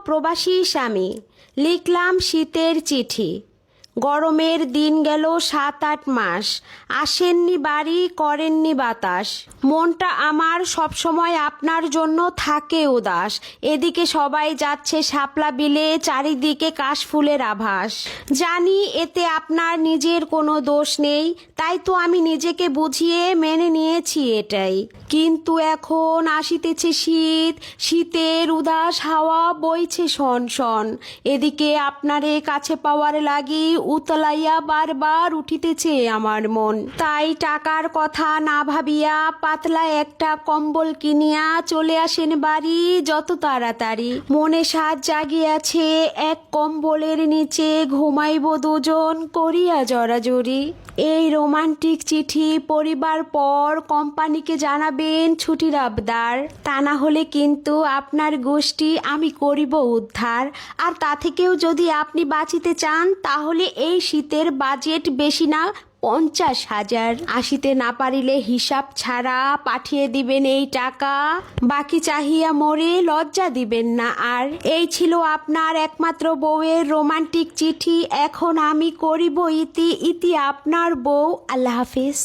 প্রবাসী স্বামী, লিখলাম শীতের চিঠি। গরমের দিন গেল 7-8 মাস, আসেননি বাড়ি, করেননি বাতাস। মনটা আমার সবসময় আপনার জন্য থাকে উদাস। এদিকে সবাই যাচ্ছে শাপলা বিলে, চারিদিকে কাশফুলের আভাস। জানি এতে আপনার নিজের কোনো দোষ নেই, তাই তো আমি নিজেকে বুঝিয়ে মেনে নিয়েছি এটাই। কিন্তু এখন আসিতেছে শীত, শীতের উদাস হাওয়া বইছে শন শন। এদিকে আপনারে কাছে পাওয়ার লাগি উতলাইয়া বারবার উঠিতেছে আমার মন। তাই টাকার কথা না ভাবিয়া পাতলা একটা কম্বল কিনিয়া চলে আসেন বাড়ি যত তাড়াতাড়ি। মনে সাজ জাগিয়াছে, এক কম্বলের নিচে ঘুমাইব দুজন করিয়া জড়াজড়ি। এই রোমান্টিক চিঠি পড়িবার পর কোম্পানিকে জানাবেন ছুটির আবদার, তা না হলে কিন্তু আপনার গোষ্ঠী আমি করিব উদ্ধার। আর তা থেকেও যদি আপনি বাঁচিতে চান, তাহলে এই শীতের বাজেট বেশি না, 50,000। আসিতে না পারিলে হিসাব ছাড়া পাঠিয়ে দিবেন এই টাকা, বাকি চাহিয়া মরে লজ্জা দিবেন না আর। এই ছিল আপনার একমাত্র বউয়ের রোমান্টিক চিঠি। এখন আমি করিব ইতি, ইতি আপনার বউ। আল্লাহ হাফিজ।